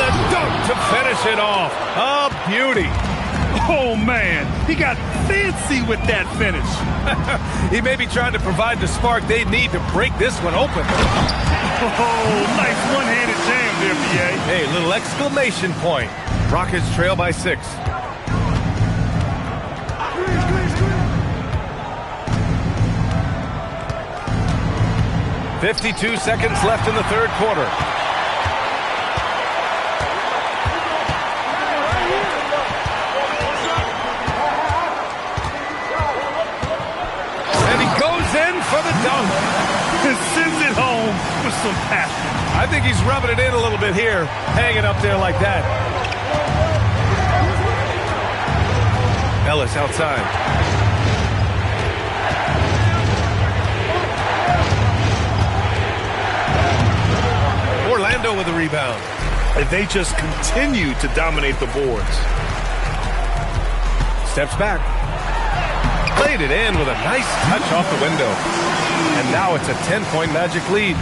the dunk to finish it off. A beauty. Oh, man, he got fancy with that finish. He may be trying to provide the spark they need to break this one open. Oh, nice one-handed jam there, B.A. Hey, little exclamation point. Rockets trail by 6. "52 seconds left in the third quarter. And he goes in for the dunk. And sends it home with some passion. I think he's rubbing it in a little bit here, hanging up there like that. Ellis outside. Orlando with the rebound. And they just continue to dominate the boards. Steps back. Played it in with a nice touch off the window. And now it's a 10-point Magic lead.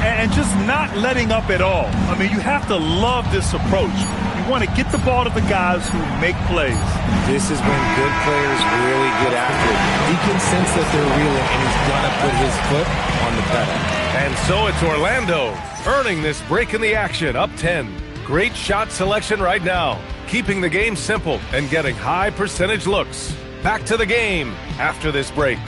And just not letting up at all. I mean, you have to love this approach. You want to get the ball to the guys who make plays. This is when good players really get after it. He can sense that they're reeling, and he's going to put his foot on the pedal. And so it's Orlando earning this break in the action, up 10. Great shot selection right now, keeping the game simple and getting high percentage looks. Back to the game after this break.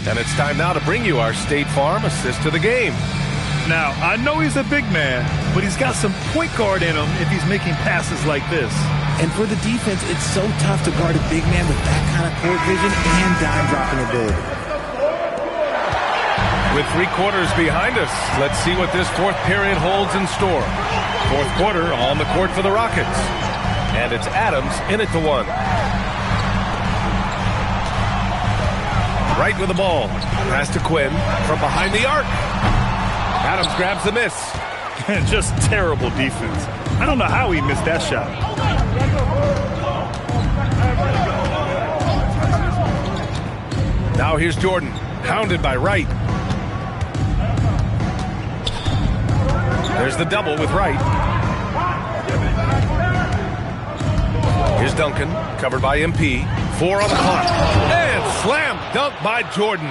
And it's time now to bring you our State Farm assist to the game. Now, I know he's a big man, but he's got some point guard in him if he's making passes like this. And for the defense, it's so tough to guard a big man with that kind of court vision and dime dropping ability. With 3 quarters behind us, let's see what this fourth period holds in store. Fourth quarter on the court for the Rockets. And it's Adams in at the 1. Right with the ball. Pass to Quinn from behind the arc. Adams grabs the miss. Just terrible defense. I don't know how he missed that shot. Now here's Jordan, hounded by Wright. There's the double with Wright. Here's Duncan, covered by MP. 4 on the clock. And slam dunk by Jordan.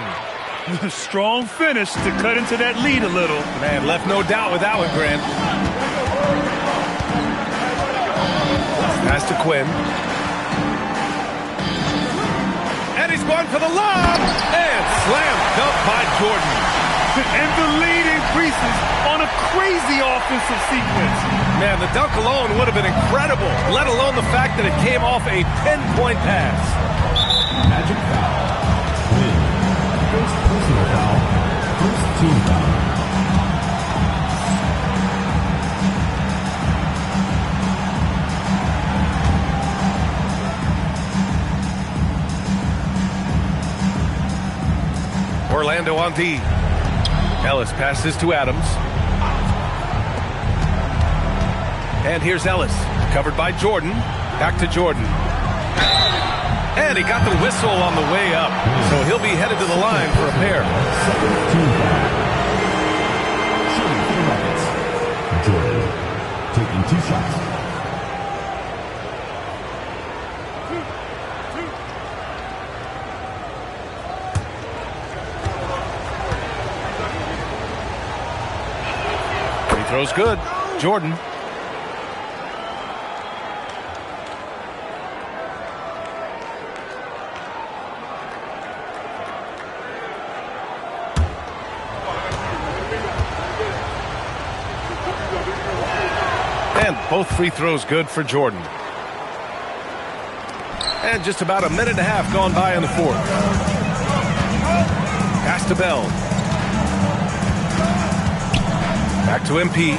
Strong finish to cut into that lead a little. Man, left no doubt with that one, Grant. Pass to Quinn. And he's going for the lob. And slam dunk by Jordan. And the lead increases on a crazy offensive sequence. Man, the dunk alone would have been incredible, let alone the fact that it came off a 10-point pass. Magic foul. Win. First personal foul. First team foul. Orlando on D. Ellis passes to Adams. And here's Ellis, covered by Jordan. Back to Jordan. And he got the whistle on the way up, so he'll be headed to the line for a pair. Shooting for the Rockets. Jordan taking 2 shots. Free throw's good. Jordan. And both free throws good for Jordan. And just about a minute and a half gone by in the fourth. Pass to Bell. Back to MP.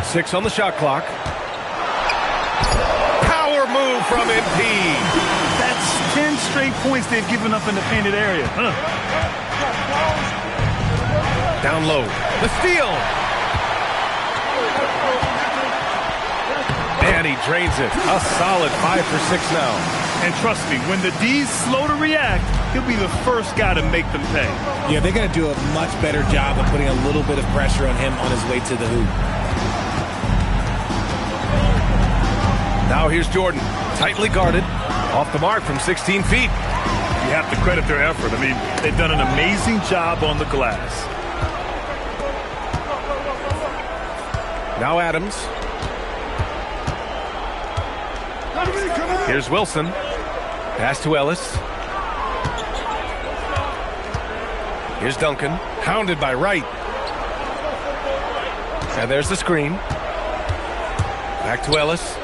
Six on the shot clock. Power move from MP. That stench straight points they've given up in the painted area. Down low. The steal. And he drains it. A solid 5 for 6 now. And trust me, when the D's slow to react, he'll be the first guy to make them pay. Yeah, they're going to do a much better job of putting a little bit of pressure on him on his way to the hoop. Now here's Jordan. Tightly guarded. Off the mark from 16 feet. You have to credit their effort. I mean, they've done an amazing job on the glass. Now Adams. Here's Wilson. Pass to Ellis. Here's Duncan. Hounded by Wright. And there's the screen. Back to Ellis.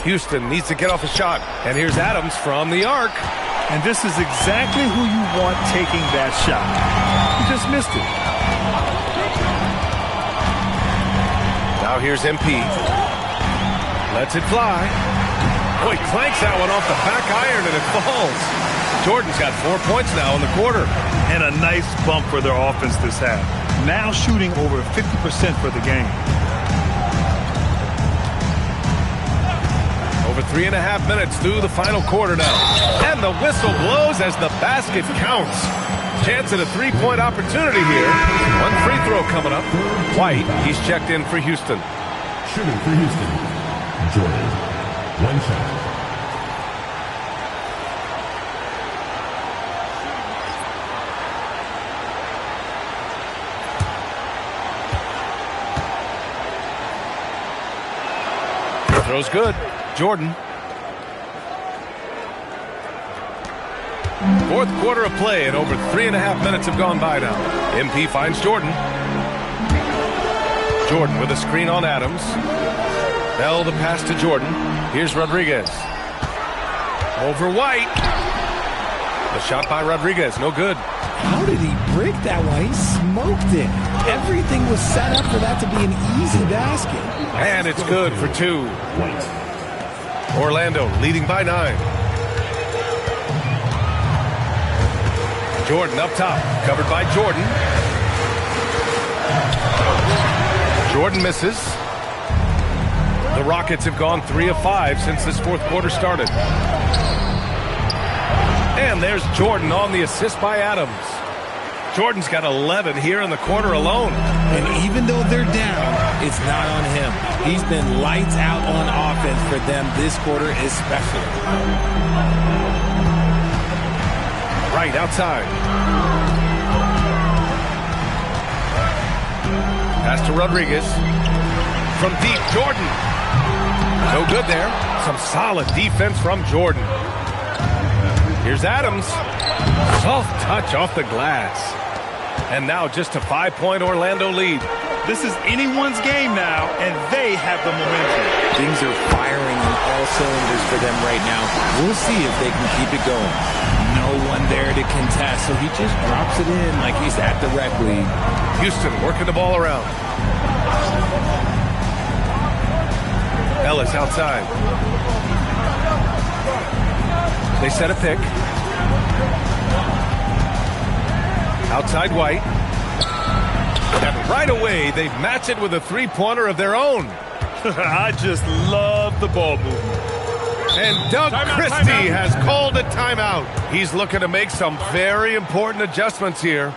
Houston needs to get off a shot. And here's Adams from the arc. And this is exactly who you want taking that shot. He just missed it. Now here's MP. Lets it fly. Oh, he clanks that one off the back iron and it falls. Jordan's got 4 points now in the quarter. And a nice bump for their offense this half. Now shooting over 50% for the game. Over 3.5 minutes through the final quarter now. And the whistle blows as the basket counts. Chance at a three-point opportunity here. One free throw coming up. White, he's checked in for Houston. Shooting for Houston, Jordan. One shot. Throw's good. Jordan. Fourth quarter of play and over 3.5 minutes have gone by now. MP finds Jordan. Jordan with a screen on Adams. Bell the pass to Jordan. Here's Rodriguez. Over White. The shot by Rodriguez, no good. How did he break that one? He smoked it. Everything was set up for that to be an easy basket. And it's good for 2. Orlando leading by 9. Jordan up top, covered by Jordan. Jordan misses. The Rockets have gone 3 of 5 since this fourth quarter started. And there's Jordan on the assist by Adams. Jordan's got 11 here in the quarter alone. And even though they're down, it's not on him. He's been lights out on offense for them this quarter especially. Right outside. Pass to Rodriguez. From deep, Jordan. No good there. Some solid defense from Jordan. Here's Adams. Soft touch off the glass. And now just a 5-point Orlando lead. This is anyone's game now, and they have the momentum. Things are firing on all cylinders for them right now. We'll see if they can keep it going. No one there to contest, so he just drops it in like he's at the rec league. Houston working the ball around. Ellis outside. They set a pick. Outside White. And right away, they match it with a three-pointer of their own. I just love the ball movement. And Doug Christie has called a timeout. He's looking to make some very important adjustments here.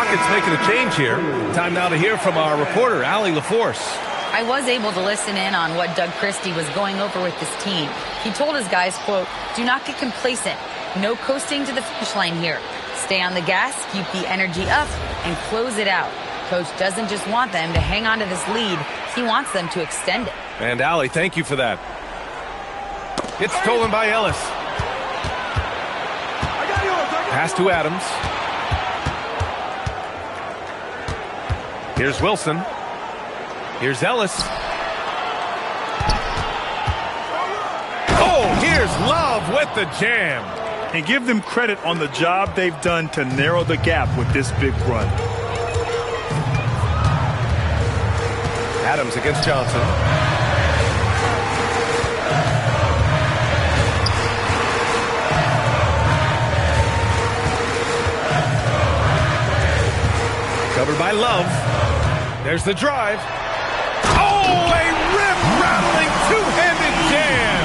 Rockets making a change here. Time now to hear from our reporter, Allie LaForce. I was able to listen in on what Doug Christie was going over with this team. He told his guys, quote, "Do not get complacent. No coasting to the finish line here. Stay on the gas, keep the energy up, and close it out." Coach doesn't just want them to hang on to this lead. He wants them to extend it. And Allie, thank you for that. It's stolen by Ellis. Pass to Adams. Here's Wilson. Here's Ellis. Oh, here's Love with the jam. And give them credit on the job they've done to narrow the gap with this big run. Adams against Johnson. Covered by Love. There's the drive. Oh, a rip-rattling two-handed jam.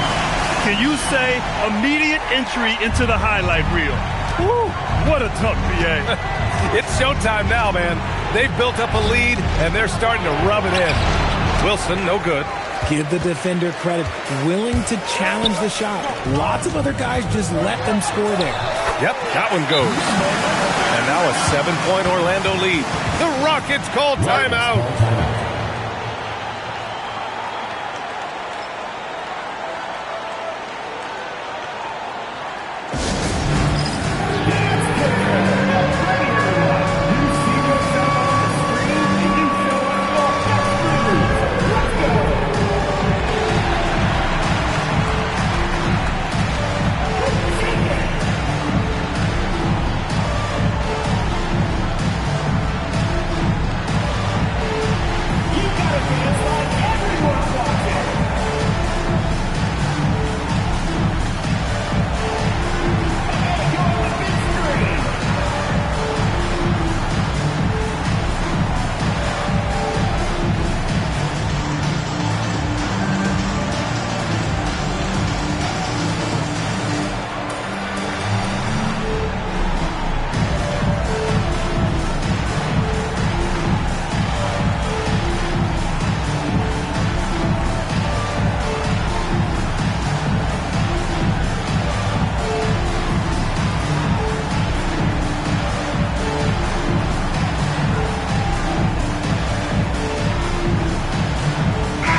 Can you say immediate entry into the highlight reel? Woo, what a tough BA. It's showtime now, man. They've built up a lead, and they're starting to rub it in. Wilson, no good. Give the defender credit. Willing to challenge the shot. Lots of other guys just let them score there. Yep, that one goes. And now a 7-point Orlando lead. The Rockets call timeout.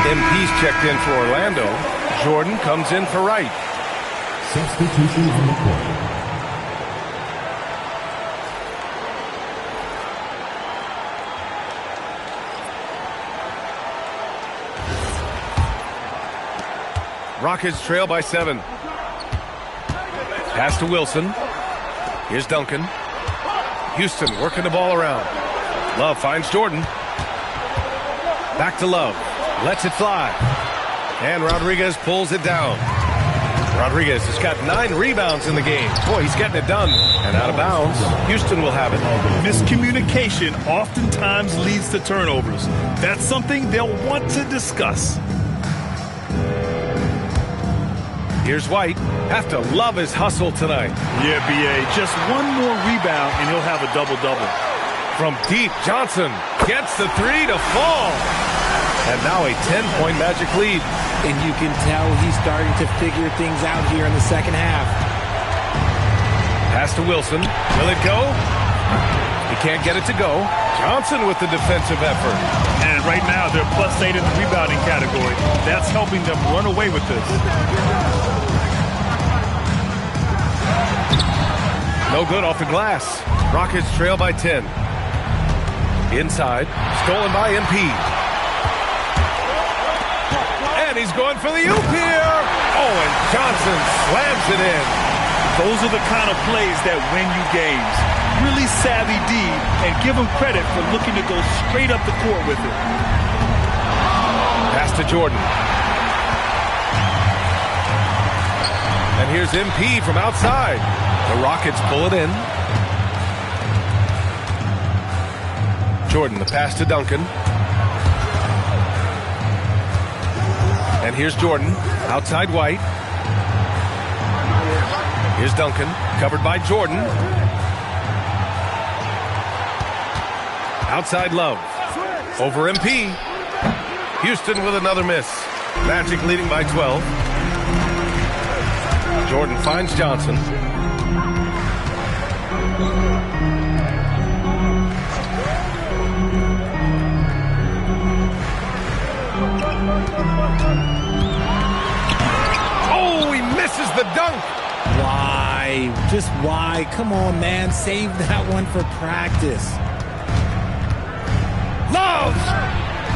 MP's checked in for Orlando. Jordan comes in for Wright. Substitution on the court. Rockets trail by 7. Pass to Wilson. Here's Duncan. Houston working the ball around. Love finds Jordan. Back to Love. Lets it fly. And Rodriguez pulls it down. Rodriguez has got 9 rebounds in the game. Boy, he's getting it done. And out of bounds. Houston will have it. Miscommunication oftentimes leads to turnovers. That's something they'll want to discuss. Here's White. Have to love his hustle tonight. Yeah, B.A. Just one more rebound and he'll have a double-double. From deep, Johnson gets the 3 to fall. And now a 10-point Magic lead. And you can tell he's starting to figure things out here in the second half. Pass to Wilson. Will it go? He can't get it to go. Johnson with the defensive effort. And right now they're +8 in the rebounding category. That's helping them run away with this. No good off the glass. Rockets trail by 10. Inside. Stolen by MP. And he's going for the oop here. Oh, and Johnson slams it in. Those are the kind of plays that win you games. Really savvy D, and give him credit for looking to go straight up the court with it. Pass to Jordan. And here's MP from outside. The Rockets pull it in. Jordan, the pass to Duncan. And here's Jordan, outside White. Here's Duncan, covered by Jordan. Outside Love. Over MP. Houston with another miss. Magic leading by 12. Jordan finds Johnson. Oh, he misses the dunk. Why? Just why? Come on, man. Save that one for practice. Love!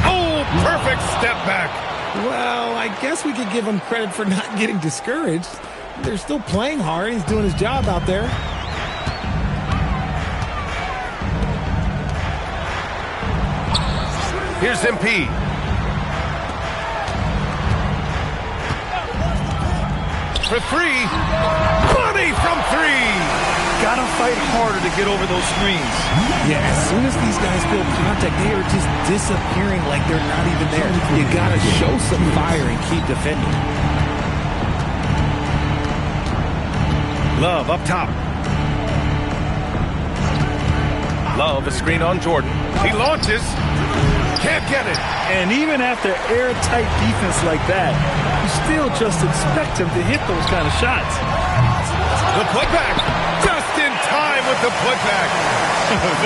Oh, perfect step back. Well, I guess we could give him credit for not getting discouraged. They're still playing hard. He's doing his job out there. Here's MP. For three. Money from three. Gotta fight harder to get over those screens. Yeah, as soon as these guys feel contact, they are just disappearing like they're not even there. You gotta show some fire and keep defending. Love up top. Love a screen on Jordan. He launches. Can't get it. And even after airtight defense like that, you still just expect him to hit those kind of shots. The putback. Just in time with the putback.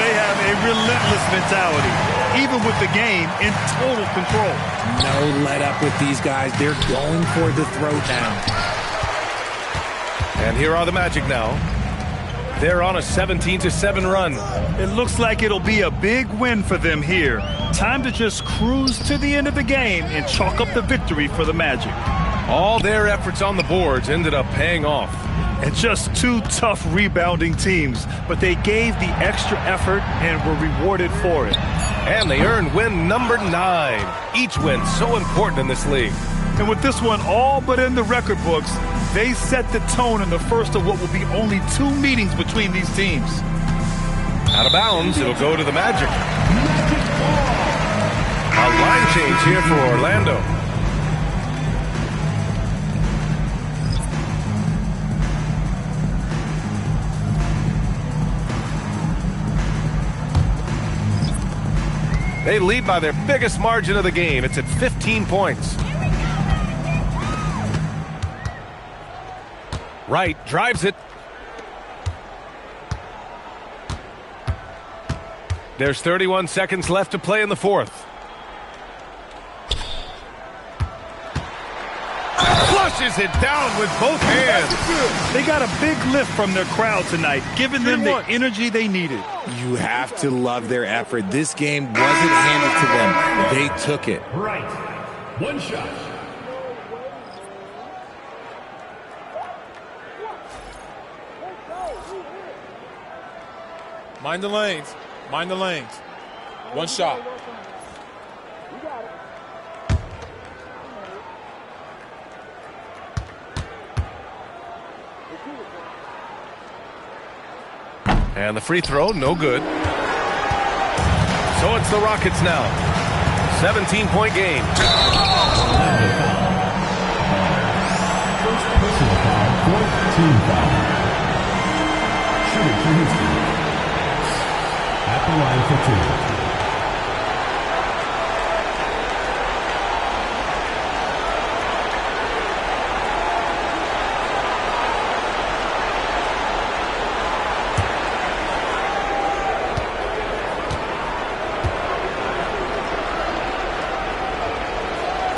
They have a relentless mentality, even with the game in total control. No let up with these guys. They're going for the throw down. And here are the Magic now. They're on a 17-7 run. It looks like it'll be a big win for them here. Time to just cruise to the end of the game and chalk up the victory for the Magic. All their efforts on the boards ended up paying off. And just two tough rebounding teams, but they gave the extra effort and were rewarded for it. And they earned win number 9. Each win so important in this league. And with this one all but in the record books, they set the tone in the first of what will be only 2 meetings between these teams. Out of bounds, it'll go to the Magic. A line change here for Orlando. They lead by their biggest margin of the game. It's at 15 points. Wright drives it. There's 31 seconds left to play in the fourth. Flushes it down with both hands. They got a big lift from their crowd tonight, giving them the energy they needed. You have to love their effort. This game wasn't handed to them. They took it. Right. One shot. Mind the lanes. Mind the lanes. One shot. And the free throw, no good. So it's the Rockets now. 17-point game. First personal foul, 4th team foul. Shooting for Houston. At the line for 2.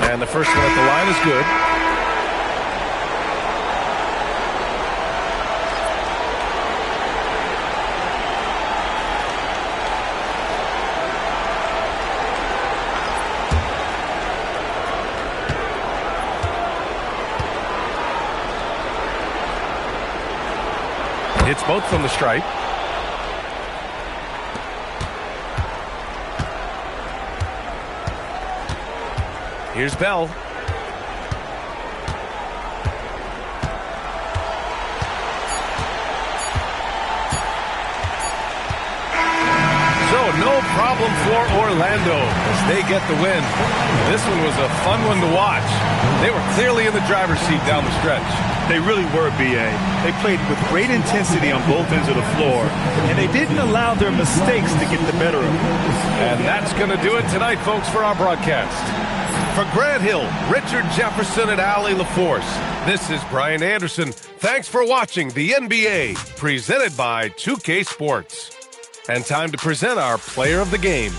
And the first one at the line is good. Hits both from the stripe. Here's Bell. So no No problem for Orlando as they get the win. This one was a fun one to watch. They were clearly in the driver's seat down the stretch. They really were, B.A. They played with great intensity on both ends of the floor, and they didn't allow their mistakes to get the better of them. And that's going to do it tonight, folks, for our broadcast. For Grant Hill, Richard Jefferson, and Allie LaForce, this is Brian Anderson. Thanks for watching the NBA, presented by 2K Sports. And time to present our player of the game.